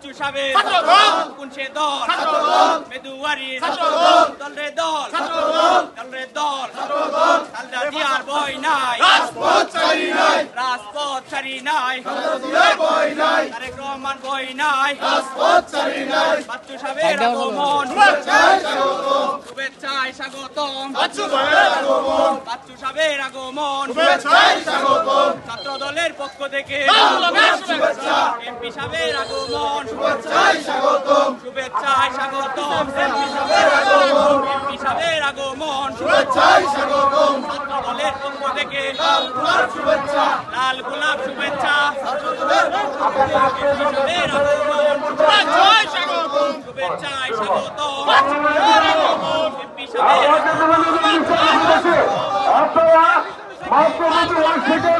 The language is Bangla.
বাচ্চু সাহেবের কোন সে দল মেদুয়ারির দল রে দল দল রে দল খালেদা জিয়ার বই নাই রাজপথ ছাড়ি নাই তারেক রহমান বই নাই বাচ্চু সাহেবের আগমন শুভেচ্ছায় স্বাগতম বাচ্চু সাহেবের আগমন ছাত্র দলের পক্ষ থেকে এমপি সাহেবের আগমন শুভেচ্ছায় স্বাগতম এমপি সাহেবের আগমন ছাত্র দলের পক্ষ থেকে লাল গোলাপ শুভেচ্ছা এমপি সাহেবের আগমন শুভেচ্ছায় স্বাগতম এমপি সাহেবের আগমন